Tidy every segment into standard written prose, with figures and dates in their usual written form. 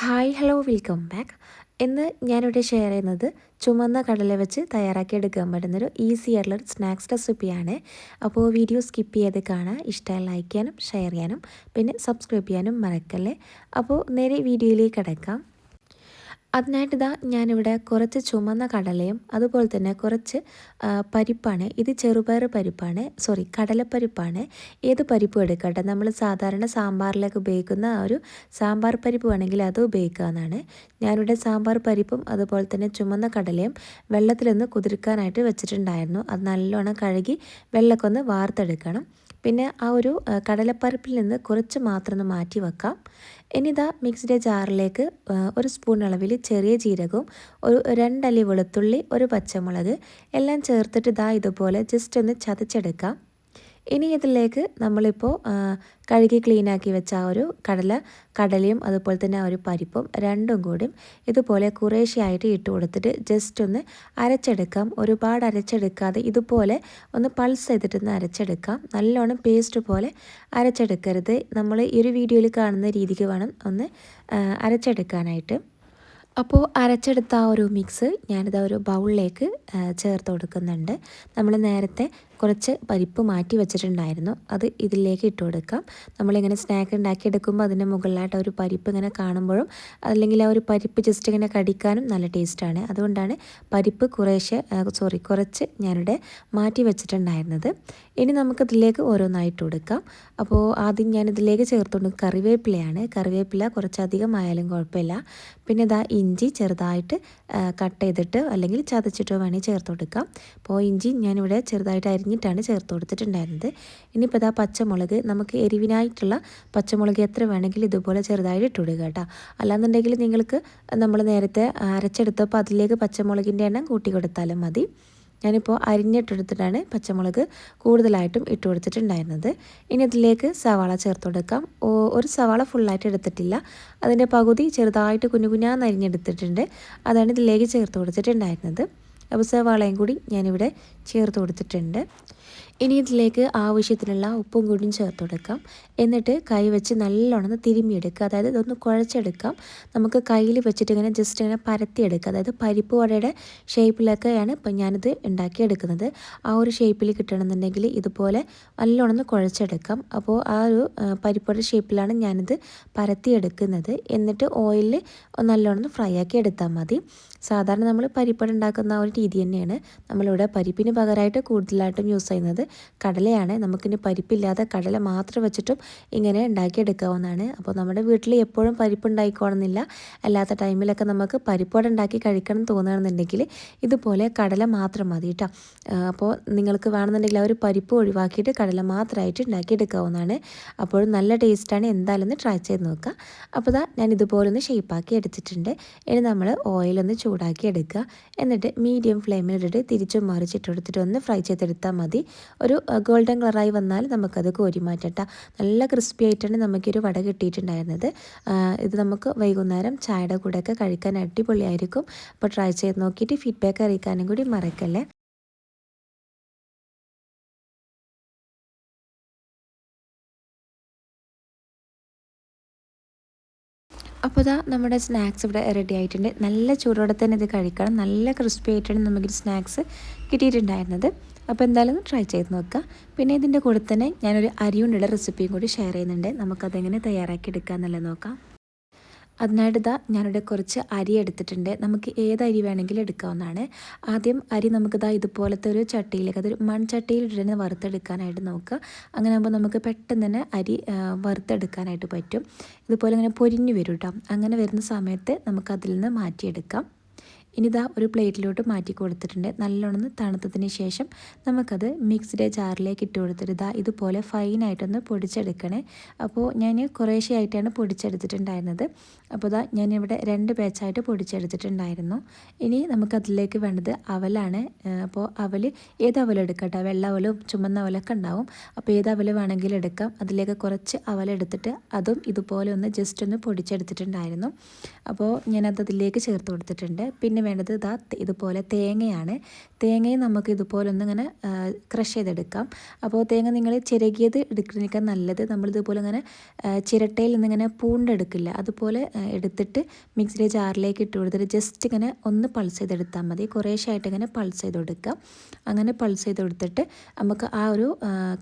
Hi hello welcome back. ഇന്ന് ഞാനിവിടെ share ചെയ്യുന്നത് ചുമന്ന കടല വെച്ച് തയ്യാറാക്കിയെടുക്കാൻ പറ്റുന്നൊരു ഈസി ആയിട്ടുള്ളൊരു സ്നാക്സ് റെസിപ്പിയാണ്. അപ്പോൾ വീഡിയോ സ്കിപ്പ് ചെയ്ത് കാണാൻ ഇഷ്ടമായി ലൈക്ക് ചെയ്യാനും ഷെയർ ചെയ്യാനും പിന്നെ സബ്സ്ക്രൈബ് ചെയ്യാനും മറക്കല്ലേ. അപ്പോൾ നേരെ വീഡിയോയിലേക്ക് കിടക്കാം. അതിനായിട്ട് ഞാനിവിടെ കുറച്ച് ചുമന്ന കടലയും അതുപോലെ തന്നെ കുറച്ച് പരിപ്പാണ്. ഇത് ചെറുപയർ പരിപ്പാണ്, സോറി കടലപ്പരിപ്പാണ്. ഏത് പരിപ്പും എടുക്കട്ടെ, നമ്മൾ സാധാരണ സാമ്പാറിലേക്ക് ഉപയോഗിക്കുന്ന ആ ഒരു സാമ്പാർ പരിപ്പ് വേണമെങ്കിൽ അത് ഉപയോഗിക്കാവുന്നതാണ്. ഞാനിവിടെ സാമ്പാർ പരിപ്പും അതുപോലെ തന്നെ ചുമന്ന കടലയും വെള്ളത്തിലൊന്ന് കുതിർക്കാനായിട്ട് വെച്ചിട്ടുണ്ടായിരുന്നു. അത് നല്ലോണം കഴുകി വെള്ളമൊക്കെ ഒന്ന് വാർത്തെടുക്കണം. പിന്നെ ആ ഒരു കടലപ്പരിപ്പിൽ നിന്ന് കുറച്ച് മാത്രം ഒന്ന് മാറ്റി വെക്കാം. ഇനി മിക്സിയുടെ ജാറിലേക്ക് ഒരു സ്പൂൺ അളവിൽ ചെറിയ ജീരകവും ഒരു 2 അല്ലി വെളുത്തുള്ളി, ഒരു പച്ചമുളക് എല്ലാം ചേർത്തിട്ട് ഇതുപോലെ ജസ്റ്റ് ഒന്ന് ചതച്ചെടുക്കാം. ഇനി ഇതിലേക്ക് നമ്മളിപ്പോൾ കഴുകി ക്ലീനാക്കി വെച്ച ആ ഒരു കടലയും അതുപോലെ തന്നെ ആ ഒരു പരിപ്പും രണ്ടും കൂടിയും ഇതുപോലെ കുറേശ്ശെയായിട്ട് ഇട്ട് കൊടുത്തിട്ട് ജസ്റ്റ് ഒന്ന് അരച്ചെടുക്കാം. ഒരുപാട് അരച്ചെടുക്കാതെ ഇതുപോലെ ഒന്ന് പൾസ് ചെയ്തിട്ടൊന്ന് അരച്ചെടുക്കാം. നല്ലോണം പേസ്റ്റ് പോലെ അരച്ചെടുക്കരുത്. നമ്മൾ ഈ ഒരു വീഡിയോയിൽ കാണുന്ന രീതിക്ക് വേണം ഒന്ന് അരച്ചെടുക്കാനായിട്ട്. അപ്പോൾ അരച്ചെടുത്ത ആ ഒരു മിക്സ് ഞാനിതാ ഒരു ബൗളിലേക്ക് ചേർത്ത് കൊടുക്കുന്നുണ്ട്. നമ്മൾ നേരത്തെ കുറച്ച് പരിപ്പ് മാറ്റി വെച്ചിട്ടുണ്ടായിരുന്നു, അത് ഇതിലേക്ക് ഇട്ട് കൊടുക്കാം. നമ്മളിങ്ങനെ സ്നാക്ക് ഉണ്ടാക്കിയെടുക്കുമ്പോൾ അതിൻ്റെ മുകളിലായിട്ട് ഒരു പരിപ്പ് ഇങ്ങനെ കാണുമ്പോഴും അല്ലെങ്കിൽ ആ ഒരു പരിപ്പ് ജസ്റ്റ് ഇങ്ങനെ കടിക്കാനും നല്ല ടേസ്റ്റാണ്. അതുകൊണ്ടാണ് പരിപ്പ് കുറച്ച് ഞാനിവിടെ മാറ്റി വെച്ചിട്ടുണ്ടായിരുന്നത്. ഇനി നമുക്കിതിലേക്ക് ഓരോന്നായിട്ട് കൊടുക്കാം. അപ്പോൾ ആദ്യം ഞാനിതിലേക്ക് ചേർത്തുകൊണ്ട് കറിവേപ്പിലയാണ്. കറിവേപ്പില കുറച്ചധികം ആയാലും കുഴപ്പമില്ല. പിന്നെ ഇഞ്ചി ചെറുതായിട്ട് കട്ട് ചെയ്തിട്ട് അല്ലെങ്കിൽ ചതച്ചിട്ടോ വേണമെങ്കിൽ ചേർത്ത് കൊടുക്കാം. അപ്പോൾ ഇഞ്ചി ഞാനിവിടെ ചെറുതായിട്ട് അരിഞ്ഞിട്ടാണ് ചേർത്ത് കൊടുത്തിട്ടുണ്ടായിരുന്നത്. ഇനിയിപ്പോൾ പച്ചമുളക്, നമുക്ക് എരിവിനായിട്ടുള്ള പച്ചമുളക് എത്ര വേണമെങ്കിലും ഇതുപോലെ ചെറുതായിട്ട് ഇട്ട് കൊടുക്കുക കേട്ടോ. അല്ലാന്നുണ്ടെങ്കിൽ നിങ്ങൾക്ക് നമ്മൾ നേരത്തെ അരച്ചെടുത്തപ്പോൾ അതിലേക്ക് പച്ചമുളകിൻ്റെ എണ്ണം കൂട്ടി കൊടുത്താലും മതി. ഞാനിപ്പോൾ അരിഞ്ഞിട്ടെടുത്തിട്ടാണ് പച്ചമുളക് കൂടുതലായിട്ടും ഇട്ട് കൊടുത്തിട്ടുണ്ടായിരുന്നത്. ഇനി ഇതിലേക്ക് സവാള ചേർത്ത് കൊടുക്കാം. ഒരു സവാള ഫുള്ളായിട്ട് എടുത്തിട്ടില്ല, അതിൻ്റെ പകുതി ചെറുതായിട്ട് കുഞ്ഞാന്ന് അരിഞ്ഞെടുത്തിട്ടുണ്ട്. അതാണ് ഇതിലേക്ക് ചേർത്ത് കൊടുത്തിട്ടുണ്ടായിരുന്നത്. അപ്പോൾ സവാളയും കൂടി ഞാനിവിടെ ചേർത്ത് കൊടുത്തിട്ടുണ്ട്. ഇനി ഇതിലേക്ക് ആവശ്യത്തിനുള്ള ഉപ്പും കൂടിയും ചേർത്ത് കൊടുക്കാം. എന്നിട്ട് കൈ വെച്ച് നല്ലോണം തിരുമ്മിയെടുക്കുക. അതായത് ഇതൊന്ന് കുഴച്ചെടുക്കാം. നമുക്ക് കയ്യിൽ വെച്ചിട്ട് ഇങ്ങനെ ജസ്റ്റ് ഇങ്ങനെ പരത്തിയെടുക്കുക. അതായത് പരിപ്പ് വടയുടെ ഷേപ്പിലൊക്കെയാണ് ഇപ്പം ഞാനിത് ഉണ്ടാക്കിയെടുക്കുന്നത്. ആ ഒരു ഷേപ്പിൽ കിട്ടണമെന്നുണ്ടെങ്കിൽ ഇതുപോലെ നല്ലോണം കുഴച്ചെടുക്കാം. അപ്പോൾ ആ ഒരു പരിപ്പുവട ഷേപ്പിലാണ് ഞാനിത് പരത്തിയെടുക്കുന്നത്. എന്നിട്ട് ഓയിലിൽ നല്ലോണം ഫ്രൈ ആക്കി എടുത്താൽ മതി. സാധാരണ നമ്മൾ പരിപ്പട ഉണ്ടാക്കുന്ന ആ ഒരു രീതി തന്നെയാണ്. നമ്മളിവിടെ പരിപ്പിന് പകരമായിട്ട് കൂടുതലായിട്ടും യൂസ് ചെയ്യുന്നത് കടലയാണ്. നമുക്കിനി പരിപ്പില്ലാതെ കടല മാത്രം വെച്ചിട്ടും ഇങ്ങനെ ഉണ്ടാക്കിയെടുക്കാവുന്നതാണ്. അപ്പോൾ നമ്മുടെ വീട്ടിൽ എപ്പോഴും പരിപ്പ് ഉണ്ടായിക്കോണമെന്നില്ല. അല്ലാത്ത ടൈമിലൊക്കെ നമുക്ക് പരിപ്പോടെ ഉണ്ടാക്കി കഴിക്കണം തോന്നുകയാണെന്നുണ്ടെങ്കിൽ ഇതുപോലെ കടല മാത്രം മതി കേട്ടോ. അപ്പോൾ നിങ്ങൾക്ക് വേണമെന്നുണ്ടെങ്കിൽ ആ ഒരു പരിപ്പ് ഒഴിവാക്കിയിട്ട് കടല മാത്രമായിട്ട് ഉണ്ടാക്കിയെടുക്കാവുന്നതാണ്. അപ്പോഴും നല്ല ടേസ്റ്റാണ്. എന്തായാലും ഒന്ന് ട്രൈ ചെയ്ത് നോക്കുക. അപ്പോൾ ഞാൻ ഇതുപോലെ ഒന്ന് ഷേപ്പാക്കി എടുത്തിട്ടുണ്ട്. ഇനി നമ്മൾ ഓയിലൊന്ന് ചൂടാക്കി എടുക്കുക. എന്നിട്ട് മീഡിയം ഫ്ലെയിമിലിട്ടിട്ട് തിരിച്ചും മറിച്ചിട്ടെടുത്തിട്ട് ഒന്ന് ഫ്രൈ ചെയ്തെടുത്താൽ മതി. ഒരു ഗോൾഡൻ കളറായി വന്നാൽ നമുക്കത് കോരി മാറ്റട്ടോ. നല്ല ക്രിസ്പി ആയിട്ടാണ് നമുക്കൊരു വട കിട്ടിയിട്ടുണ്ടായിരുന്നത്. ഇത് നമുക്ക് വൈകുന്നേരം ചായയുടെ കൂടെയൊക്കെ കഴിക്കാൻ അടിപൊളിയായിരിക്കും. അപ്പോൾ ട്രൈ ചെയ്ത് നോക്കിയിട്ട് ഫീഡ്ബാക്ക് അറിയിക്കാനും കൂടി മറക്കല്ലേ. അപ്പോൾ നമ്മുടെ സ്നാക്സ് ഇവിടെ റെഡി ആയിട്ടുണ്ട്. നല്ല ചൂടോടെ തന്നെ ഇത് കഴിക്കണം. നല്ല ക്രിസ്പി ആയിട്ടാണ് നമുക്കൊരു സ്നാക്സ് കിട്ടിയിട്ടുണ്ടായിരുന്നത്. അപ്പോൾ എന്തായാലും ട്രൈ ചെയ്ത് നോക്കുക. പിന്നെ ഇതിൻ്റെ കൂടെ തന്നെ ഞാനൊരു അരിയുണ്ടുള്ള റെസിപ്പിയും കൂടി ഷെയർ ചെയ്യുന്നുണ്ട്. നമുക്കതെങ്ങനെ തയ്യാറാക്കി എടുക്കുക എന്നുള്ളത് നോക്കാം. അതിനായിട്ട് ഞാനിവിടെ കുറച്ച് അരി എടുത്തിട്ടുണ്ട്. നമുക്ക് ഏത് അരി വേണമെങ്കിലും എടുക്കാവുന്നതാണ്. ആദ്യം അരി നമുക്ക് ഇതുപോലത്തെ ഒരു ചട്ടിയിലേക്ക്, അതൊരു മൺചട്ടിയിൽ ഇട്ട് വറുത്തെടുക്കാനായിട്ട് നോക്കുക. അങ്ങനെ ആകുമ്പോൾ നമുക്ക് പെട്ടെന്ന് തന്നെ അരി വറുത്തെടുക്കാനായിട്ട് പറ്റും. ഇതുപോലെ ഇങ്ങനെ പൊരിഞ്ഞു വരും കേട്ടോ. അങ്ങനെ വരുന്ന സമയത്ത് നമുക്കതിൽ നിന്ന് മാറ്റിയെടുക്കാം. ഇനി ഒരു പ്ലേറ്റിലോട്ട് മാറ്റി കൊടുത്തിട്ടുണ്ട്. നല്ലോണം തണുത്തതിന് ശേഷം നമുക്കത് മിക്സിയുടെ ജാറിലേക്ക് ഇട്ട് കൊടുത്തിട്ട് ഇതുപോലെ ഫൈനായിട്ടൊന്ന് പൊടിച്ചെടുക്കണേ. അപ്പോൾ ഞാൻ കുറേശ്ശെ ആയിട്ടാണ് പൊടിച്ചെടുത്തിട്ടുണ്ടായിരുന്നത്. അപ്പോൾ ഞാനിവിടെ 2 ബാച്ചായിട്ട് പൊടിച്ചെടുത്തിട്ടുണ്ടായിരുന്നു. ഇനി നമുക്കതിലേക്ക് വേണ്ടത് അവലാണ്. അപ്പോൾ അവൽ ഏത് അവലെടുക്കട്ടെ, വെള്ള അവലും ചുമന്ന അവലൊക്കെ ഉണ്ടാവും. അപ്പോൾ ഏത് അവൽ വേണമെങ്കിലും എടുക്കാം. അതിലേക്ക് കുറച്ച് അവലെടുത്തിട്ട് അതും ഇതുപോലെ ഒന്ന് ജസ്റ്റ് ഒന്ന് പൊടിച്ചെടുത്തിട്ടുണ്ടായിരുന്നു. അപ്പോൾ ഞാനത് അതിലേക്ക് ചേർത്ത് കൊടുത്തിട്ടുണ്ട്. പിന്നെ അതിന് വേണ്ടത് ഇതുപോലെ തേങ്ങയാണ്. തേങ്ങയും നമുക്ക് ഇതുപോലെ ഒന്നിങ്ങനെ ക്രഷ് ചെയ്തെടുക്കാം. അപ്പോൾ തേങ്ങ നിങ്ങൾ ചിരകിയത് എടുക്കുന്നതിനേക്കാൾ നല്ലത് നമ്മളിതുപോലെ ഇങ്ങനെ ചിരട്ടയിൽ നിന്നിങ്ങനെ പൂണ്ടെടുക്കില്ല, അതുപോലെ എടുത്തിട്ട് മിക്സിയുടെ ജാറിലേക്ക് ഇട്ട് കൊടുത്തിട്ട് ജസ്റ്റ് ഇങ്ങനെ ഒന്ന് പൾസ് ചെയ്തെടുത്താൽ മതി. കുറേശ്ശായിട്ട് ഇങ്ങനെ പൾസ് ചെയ്ത് കൊടുക്കുക. അങ്ങനെ പൾസ് ചെയ്ത് കൊടുത്തിട്ട് നമുക്ക് ആ ഒരു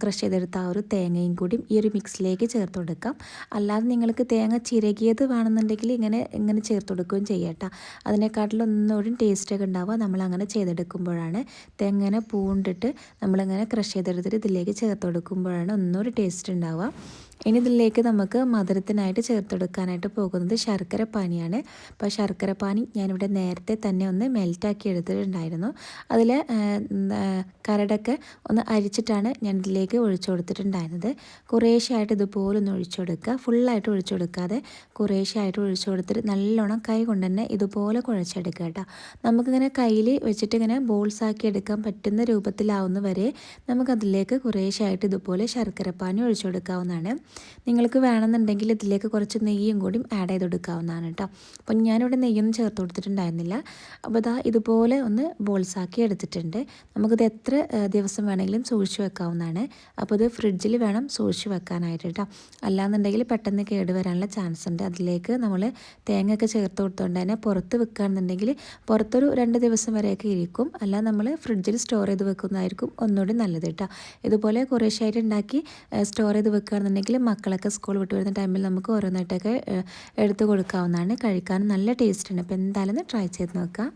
ക്രഷ് ചെയ്തെടുത്ത ആ ഒരു തേങ്ങയും കൂടി ഈ ഒരു മിക്സിലേക്ക് ചേർത്ത് കൊടുക്കാം. അല്ലാതെ നിങ്ങൾക്ക് തേങ്ങ ചിരകിയത് വേണമെന്നുണ്ടെങ്കിൽ ഇങ്ങനെ ചേർത്ത് കൊടുക്കുകയും ചെയ്യാം കേട്ടോ. അതിനെക്കാട്ടിലും ഒന്നുകൂടി ടേസ്റ്റൊക്കെ ഉണ്ടാവുക നമ്മളങ്ങനെ ചെയ്തെടുക്കുമ്പോഴാണ്. തേങ്ങനെ പൂണ്ടിട്ട് നമ്മളിങ്ങനെ ക്രഷ് ചെയ്തെടുത്തിട്ട് ഇതിലേക്ക് ചേർത്ത് കൊടുക്കുമ്പോഴാണ് ഒന്നുകൂടി ടേസ്റ്റ് ഉണ്ടാവുക. ഇനി ഇതിലേക്ക് നമുക്ക് മധുരത്തിനായിട്ട് ചേർത്ത് കൊടുക്കാനായിട്ട് പോകുന്നത് ശർക്കര പാനിയാണ്. അപ്പോൾ ശർക്കര പാനി ഞാനിവിടെ നേരത്തെ തന്നെ ഒന്ന് മെൽറ്റാക്കി എടുത്തിട്ടുണ്ടായിരുന്നു. അതിൽ കരടൊക്കെ ഒന്ന് അരിച്ചിട്ടാണ് ഞാൻ ഇതിലേക്ക് ഒഴിച്ചു കൊടുത്തിട്ടുണ്ടായിരുന്നത്. കുറേശ്ശായിട്ട് ഇതുപോലെ ഒന്ന് ഒഴിച്ചു കൊടുക്കുക. ഫുള്ളായിട്ട് ഒഴിച്ചു കൊടുക്കാതെ കുറേശ്ശായിട്ട് ഒഴിച്ചു കൊടുത്തിട്ട് നല്ലോണം കൈ കൊണ്ട് തന്നെ ഇതുപോലെ കുഴച്ചെടുക്കുക കേട്ടോ. നമുക്കിങ്ങനെ കയ്യിൽ വെച്ചിട്ട് ഇങ്ങനെ ബോൾസാക്കി എടുക്കാൻ പറ്റുന്ന രൂപത്തിലാവുന്ന വരെ നമുക്കതിലേക്ക് കുറേശ്ശായിട്ട് ഇതുപോലെ ശർക്കര പാനി ഒഴിച്ചു കൊടുക്കാവുന്നതാണ്. നിങ്ങൾക്ക് വേണമെന്നുണ്ടെങ്കിൽ ഇതിലേക്ക് കുറച്ച് നെയ്യും കൂടി ആഡ് ചെയ്ത് കൊടുക്കാവുന്നതാണ് കേട്ടോ. അപ്പം ഞാനിവിടെ നെയ്യൊന്നും ചേർത്ത് കൊടുത്തിട്ടുണ്ടായിരുന്നില്ല. അപ്പോൾ ഇതുപോലെ ഒന്ന് ബോൾസാക്കി എടുത്തിട്ടുണ്ട്. നമുക്കിത് എത്ര ദിവസം വേണമെങ്കിലും സൂക്ഷിച്ച് വെക്കാവുന്നതാണ്. അപ്പോൾ ഇത് ഫ്രിഡ്ജിൽ വേണം സൂക്ഷിച്ച് വെക്കാനായിട്ട് കേട്ടോ. അല്ലാന്നുണ്ടെങ്കിൽ പെട്ടെന്ന് കേടുവരാനുള്ള ചാൻസ് ഉണ്ട്. അതിലേക്ക് നമ്മൾ തേങ്ങയൊക്കെ ചേർത്ത് കൊടുത്തുകൊണ്ട് തന്നെ പുറത്ത് വെക്കുകയാണെന്നുണ്ടെങ്കിൽ പുറത്തൊരു 2 ദിവസം വരെയൊക്കെ ഇരിക്കും. അല്ല നമ്മൾ ഫ്രിഡ്ജിൽ സ്റ്റോർ ചെയ്ത് വെക്കുന്നതായിരിക്കും ഒന്നുകൂടി നല്ലത് കേട്ടോ. ഇതുപോലെ കുറേശ്ശായിട്ട് ഉണ്ടാക്കി സ്റ്റോർ ചെയ്ത് വെക്കുകയാണെന്നുണ്ടെങ്കിൽ മക്കളൊക്കെ സ്കൂൾ വിട്ട് വരുന്ന ടൈമിൽ നമുക്ക് ഓരോന്നായിട്ടൊക്കെ എടുത്ത് കൊടുക്കാവുന്നതാണ്. കഴിക്കാൻ നല്ല ടേസ്റ്റാണ്. അപ്പോൾ എന്തായാലും ട്രൈ ചെയ്ത് നോക്കാം.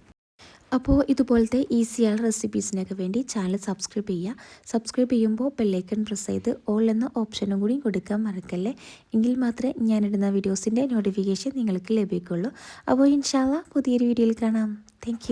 അപ്പോൾ ഇതുപോലത്തെ ഈസിയായ റെസിപ്പീസിനൊക്കെ വേണ്ടി ചാനൽ സബ്സ്ക്രൈബ് ചെയ്യുക. സബ്സ്ക്രൈബ് ചെയ്യുമ്പോൾ ബെല്ലൈക്കൺ പ്രസ് ചെയ്ത് ഓൾ എന്ന ഓപ്ഷനും കൂടി കൊടുക്കാൻ മറക്കല്ലേ. എങ്കിൽ മാത്രമേ ഞാനിടുന്ന വീഡിയോസിൻ്റെ നോട്ടിഫിക്കേഷൻ നിങ്ങൾക്ക് ലഭിക്കുള്ളൂ. അപ്പോൾ ഇൻഷാ അല്ലാഹ് പുതിയൊരു വീഡിയോയിൽ കാണാം. താങ്ക്